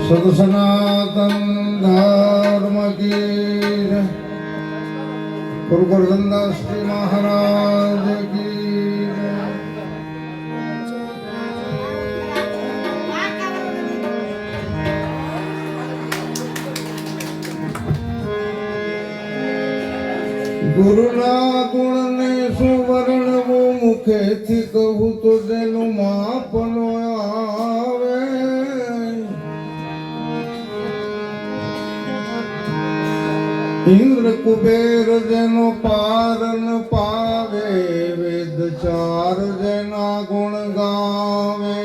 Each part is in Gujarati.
સદ સનાતન ધર્મ કી જય. ગુરુ ગોરધનદાસ જી મહારાજ કી જય. ગુરુના ગુણ ને સુવર્ણવું મુખેથી કહું તો તેનું માપ નો આવે. ઇન્દ્ર કુબેર જેનો પાર ન પાવે, વેદ ચાર જેના ગુણ ગાવે.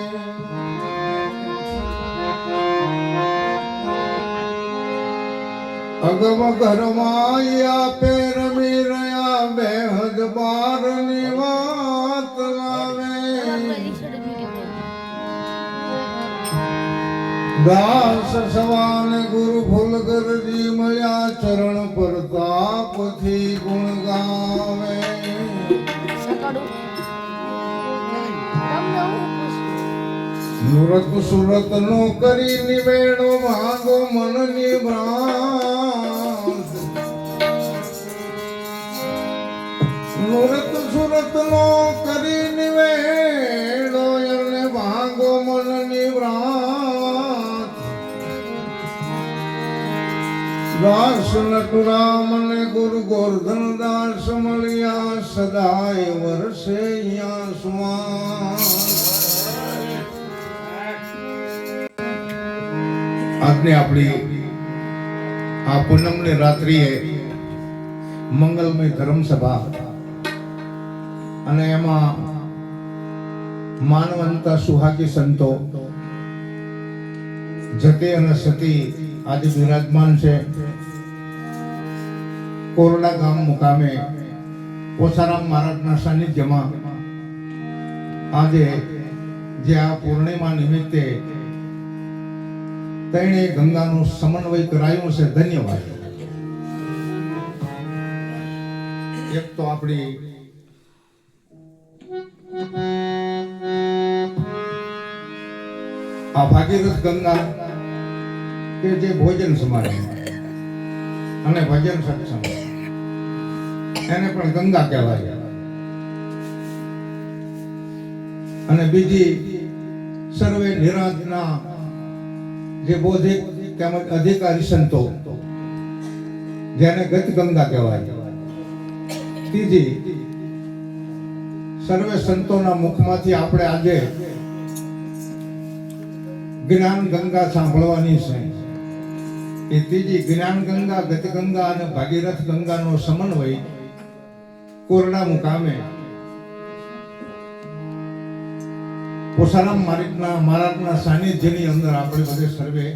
અગમ ઘરમાં આપે રમી રહ્યા, બેહદ બાર ની વાત લાવે. દાસ સવાન ગુરુ ફુલગરજી મળ્યા, ચરણ પ્રતાપથી ગુણ ગાવે. નુરત સુરત નો કરી નિવેડો, માંગો મનની ભ્રાંત. નુરત સુરત નો કરી નિવેડો, એને માંગો મનની ભ્રાંત. દાસ નટુરામ ને ગુરુ ગોરધનદાસ મળ્યા, સદાય વર્ષે અહીંયા સુમા. આજને આપણી આ પૂનમની રાત્રિએ મંગલમય ધર્મસભા અને એમાં માનવંતા સુહાગી સંતો જતે અને સતી આજે બિરાજમાન છે. કોરડા ગામ મુકામે પોસારામ મહારાજના સાનિધ્યમાં આજે જે આ પૂર્ણિમા નિમિત્તે તેણે ગંગાનું સમન્વય કરાયું છે. ધન્યવાદ. એક તો આપણી આ ભાગીરથ ગંગા કે જે ભોજન સમારંભ અને ભજન સત્સંગ એને પણ ગંગા કહેવાય. અને બીજી સર્વે નિરાંતના જે બૌદ્ધિક તેમજ અધિકારી સંતો જેને ગત ગંગા કહેવાય. ત્રીજી સર્વે સંતોના મુખમાંથી આપણે આજે જ્ઞાન ગંગા સાંભળવાની છે. એ ત્રીજી જ્ઞાન ગંગા, ગત ગંગા અને ભાગીરથ ગંગાનો સમન્વય કોરડા મુકામે પોસારામ મહારાજના સાનિધ્યની અંદર આપણે બધે સર્વે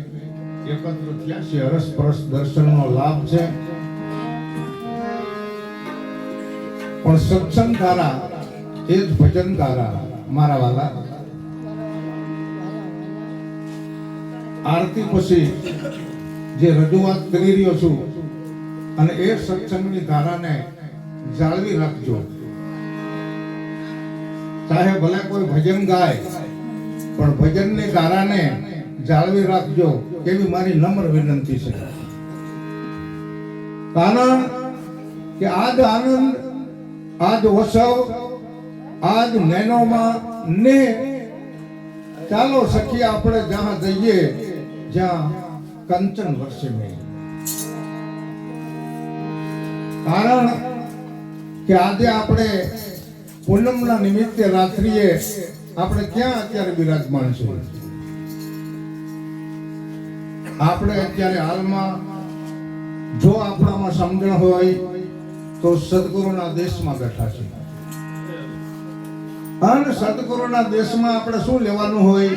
એકત્ર થયા છે. હરસ પરસ દર્શનનો લાભ છે. પણ સત્સંગ ધારા એ જ ભજન ધારા. મારા વાલા, આરતી પછી જે રજૂઆત કરી રહ્યો છું અને એ સત્સંગની ધારાને જાળવી રાખજો. ચાહે ભલે કોઈ ભજન ગાય, પણ ભજનની ધારાને જાળવી રાખજો એવી મારી નમ્ર વિનંતી છે. કારણ કે આજ આનંદ, આજ ઉત્સવ, આજ નૈનોમાં ને ચાલો સખી આપણે જ્યાં જઈએ જ્યાં કંચન વર્ષે નહીં. કારણ કે આજે આપણે પૂનમના નિમિત્તે રાત્રિએ આપણે ક્યાં અત્યારે બિરાજમાન છે? આપણે અત્યારે હાલમાં જો આપણામાં સમજણ હોય તો સદગુરુના દેશમાં બેઠા છે. અને સદગુરુના દેશમાં આપણે શું લેવાનું હોય?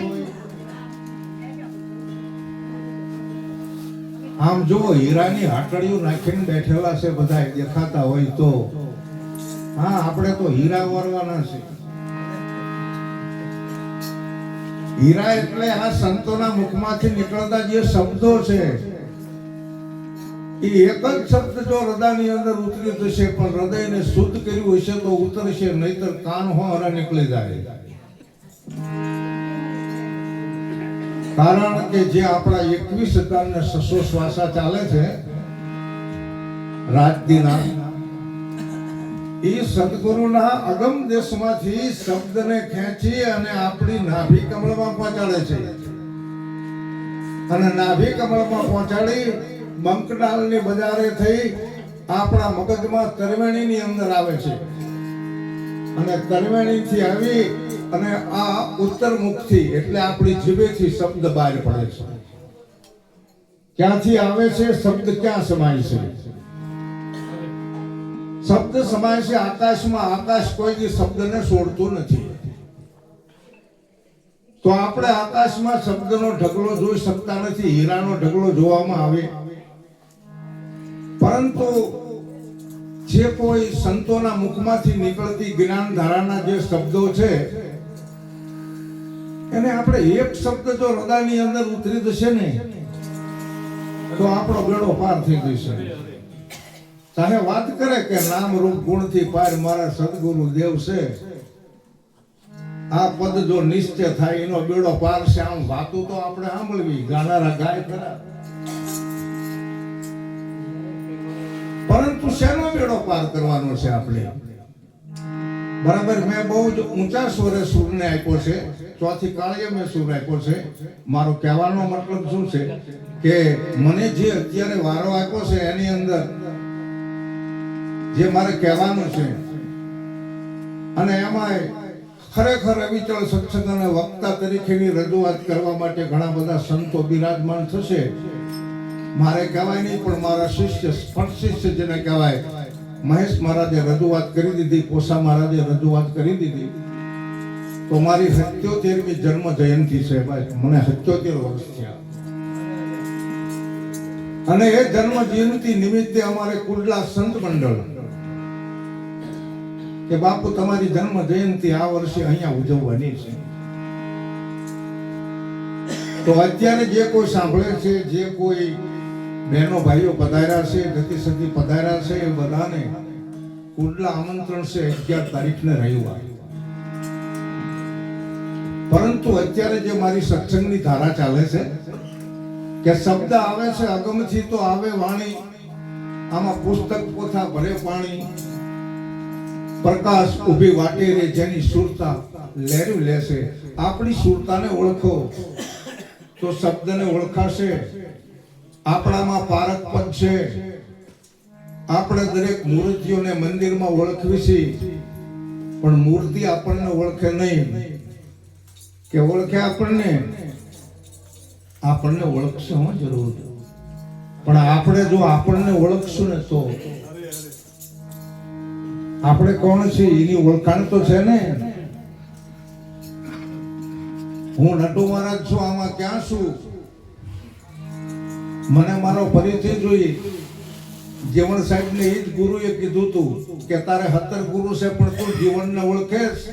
આમ જો હીરાની હાટડીઓ નાખીને બેઠેલા છે બધા દેખાતા હોય તો હા, આપણે તો હીરા વારવાના છે. હીરા એટલે આ સંતોના મુખમાંથી નીકળતા જે શબ્દો છે એ એક જ શબ્દ જો હૃદયની અંદર ઉતરી જશે, પણ હૃદયને શુદ્ધ કર્યું હશે તો ઉતરશે, નહીતર કાન હોરા નીકળી જાય. કારણ કે જે આપણા 21,600 શ્વાસા ચાલે છે રાજદીના, એ સદગુરુના અગમ દેશમાંથી શબ્દને ખેંચી અને આપણી નાભી કમળમાં પહોંચાડે છે, અને નાભી કમળમાં પહોંચાડી બંકડાલની બજારે થઈ આપણા મગજમાં તરવેણીની અંદર આવે છે, અને તરવેણીથી આવી અને આ ઉત્તર મુખથી એટલે આપણી જીભેથી શબ્દ બહાર પડે છે. ક્યાંથી આવે છે શબ્દ? ક્યાં સમાય છે શબ્દ? સમાય છે આકાશમાં. આકાશ કોઈ દી શબ્દને છોડતું નથી. તો આપણે આકાશમાં શબ્દનો ઢગલો જોઈ શકતા નથી. હીરાનો ઢગલો જોવામાં આવે, પરંતુ જે કોઈ સંતોના મુખમાંથી નીકળતી જ્ઞાન ધારાના જે શબ્દો છે, એને આપણે એક શબ્દ જો હૃદયની અંદર ઉતરી જશે ને તો આપણો બેડો પાર થઈ જશે. ચાહે વાત કરે કે નામ રૂપ ગુણથી પાર મારા સદગુરુ દેવ છે, આ પદ જો નિશ્ચય થાય એનો બેડો પાર છે. આમ વાતું તો આપણે સાંભળવી, ગાનારા ગાય ખરા, પરંતુ શેનો બેડો પાર કરવાનો છે આપણે? બરાબર. મેં બહુ જ ઊંચા સ્વરે સૂરને આપ્યો છે, ચોથી કાળીએ મેં સૂર આપ્યો છે. મારો કહેવાનો મતલબ શું છે કે મને જે અત્યારે વારો આપ્યો છે એની અંદર જે મારે કહેવાનું છે, અને એમાં ખરેખર અવિચળ સત્સંગ અને વક્તા તરીકેની રજૂઆત કરવા માટે ઘણા બધા સંતો બિરાજમાન થશે. મારે કહેવાય નહીં, પણ મારા શિષ્ય સ્પર્શ શિષ્ય જેને કહેવાય, મહેશ મહારાજે રજૂઆત કરી દીધી, કોસા મહારાજે રજૂઆત કરી દીધી. તો મારી 77મી જન્મ જયંતિ છે ભાઈ, મને 77 વર્ષ થયા, અને એ જન્મ જયંતિ નિમિત્તે અમારે કુડલા સંત મંડળ કે બાપુ તમારી જન્મ જયંતિ આ વર્ષે અહીંયા ઉજવવાની છે. તો અત્યારે જે કોઈ સાંભળે છે, જે કોઈ બહેનો ભાઈઓ પધાર્યા છે, જતી સતી પધાર્યા છે, એ બધાને કુડલા આમંત્રણ છે 11 તારીખને રવિવાર. પરંતુ અત્યારે જે મારી સત્સંગની ધારા ચાલે છે કે શબ્દ આવે છે અગમથી તો આવે વાણી, આમાં પુસ્તક પોથા ભરે પાણી, પ્રકાશ ઉભી વાટે રે જેની સુરતા લહેરી લેશે. આપણી સુરતાને ઓળખો તો શબ્દને ઓળખાશે. આપણામાં પારક પદ છે. આપણે દરેક મૂર્તિઓને મંદિરમાં ઓળખવી છે, પણ મૂર્તિ આપણને ઓળખે નહીં કે ઓળખે આપણને ઓળખશે હું જરૂર, પણ આપણે જો આપણને ઓળખશું ને તો આપણે કોણ છે એની ઓળખાણ તો છે ને. હું નટુ મહારાજ છું, આમાં ક્યાં છું? મને મારો પરિચય જોઈએ. જીવણ સાહેબ ને એ જ ગુરુએ કીધું હતું કે તારે 17 ગુરુ છે પણ તું જીવનને ઓળખેશ.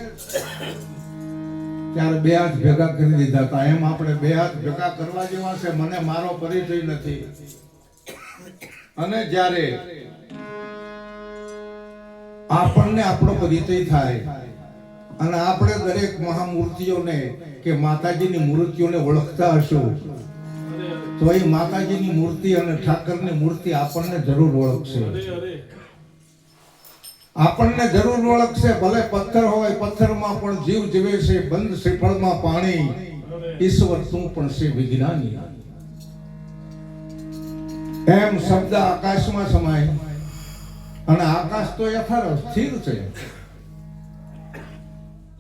ત્યારે 2 હાથ ભેગા કરી દીધા હતા. એમ આપણે 2 હાથ ભેગા કરવા જેવા છે. મને મારો પરિચય નથી. અને જ્યારે આપણને આપણો પરિચય થાય અને આપણે દરેક મહામૂર્તિઓને કે માતાજીની મૂર્તિઓને ઓળખતા હશું, તો એ માતાજીની મૂર્તિ અને ઠાકરની મૂર્તિ આપણને જરૂર ઓળખશે. આપણને જરૂર ઓળખશે. ભલે પથ્થર હોય, પથ્થરમાં પણ જીવ જીવે છે. બંધ શ્રીફળમાં પાણી, ઈશ્વર તું પણ છે વિજ્ઞાની. એમ શબ્દ આકાશમાં સમાય, અને આકાશ તો યથાર્થ સ્થિર છે,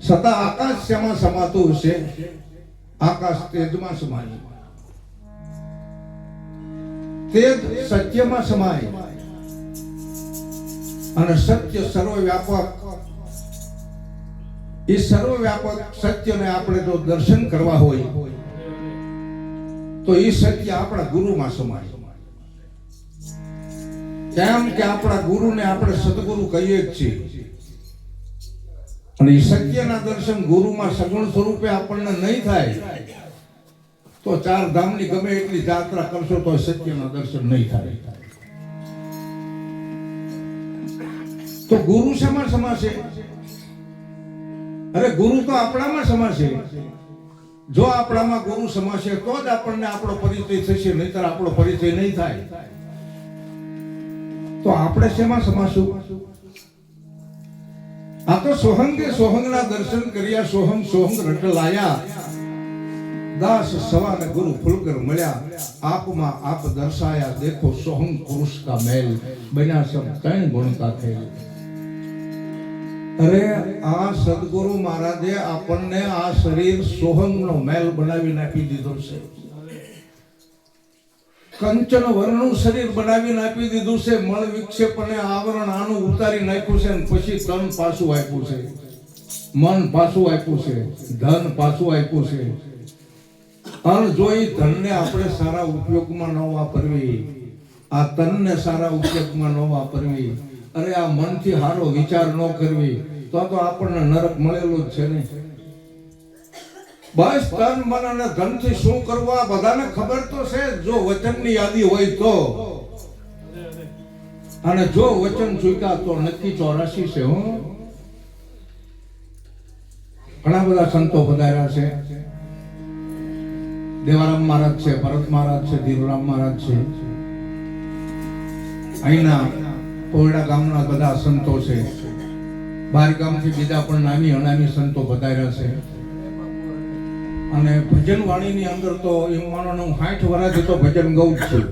છતાં આકાશ શેમાં સમાતું હશે? આકાશ તેજમાં સમાય, તેજ સત્યમાં સમાય, અને સત્ય સર્વવ્યાપક. એ સર્વવ્યાપક સત્યને આપણે જો દર્શન કરવા હોય તો એ સત્ય આપણા ગુરુમાં સમાય. કેમ કે આપણા ગુરુને આપણે સદગુરુ કહીએ જ છીએ, અને એ સત્યના દર્શન ગુરુમાં સગુણ સ્વરૂપે આપણને નહીં થાય તો 4 ધામની ગમે એટલી યાત્રા કરશો તો સત્યના દર્શન નહીં થાય. તો ગુરુ શેમાં સમાશે? અરે ગુરુ તો આપણામાં સમાશે. જો આપણામાં ગુરુ સમાશે તો જ આપણને આપણો પરિચય થશે, નહીતર આપણો પરિચય નહીં થાય. તો આપણે શેમાં સમાશું? આ તો સોહંગે સોહંગના દર્શન કર્યા, સોહમ સોહંગ રટ લાયા, દાસ સવાને ગુરુ ફુલકર મળ્યા, આપમાં આપ દર્શાયા, દેખો સોહંગ પુરુષ કા મેલ, બન્યા સબ ત્રણ ગુણ કા ખેલ. અરે આ સદગુરુ મહારાજે આપણને આ શરીર સોહંગનો મહેલ બનાવીને આપી દીધો છે. કંચન વર્ણનું શરીર બનાવીને આપી દીધું છે. મળ વિક્ષેપ અને આવરણ આનું ઉતારી નાખ્યું છે, અને પછી તન પાછું આપ્યું છે, મન પાછું આપ્યું છે, ધન પાછું આપ્યું છે. અને જો એ ધનને આપણે સારા ઉપયોગમાં ન વાપરવી, આ તનને સારા ઉપયોગમાં ન વાપરવી, અરે આ મનથી સારો વિચાર ન કરવી, તો આપણને નરક મળેલું જ છે ને. બસ તન મન અને ધનથી શું કરવું આ બધાને ખબર તો છે, જો વચનની યાદી હોય તો. અને જો વચન ચૂક્યા તો નક્કી 84 છે. હું ઘણા બધા સંતો પધાર્યા છે. દેવારામ મહારાજ છે, ભરત મહારાજ છે, ધીરુરામ મહારાજ છે. અહીંના કોયડા ગામના બધા સંતો છે. બાર ગામથી બીજા પણ નામી અનામી સંતો પધાર્યા છે. અને ભજન વાણીની અંદર તો એમ માનો ને હું 60 વર્ષથી તો ભજન ગાઉં જ છું.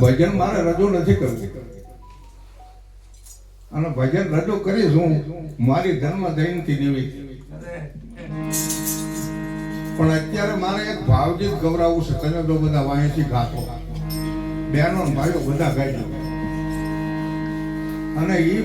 ભજન મારે રજૂ નથી કરવું, અને ભજન રજૂ કરીશ હું મારી ધર્મ જયંતિ નિમિત્તે. પણ અત્યારે મારે એક ભાવગીત ગવરાવવું છે. તમે તો બધા વાંચી ગાતો, બહેનો ભાઈઓ બધા ગાઈ, અને એ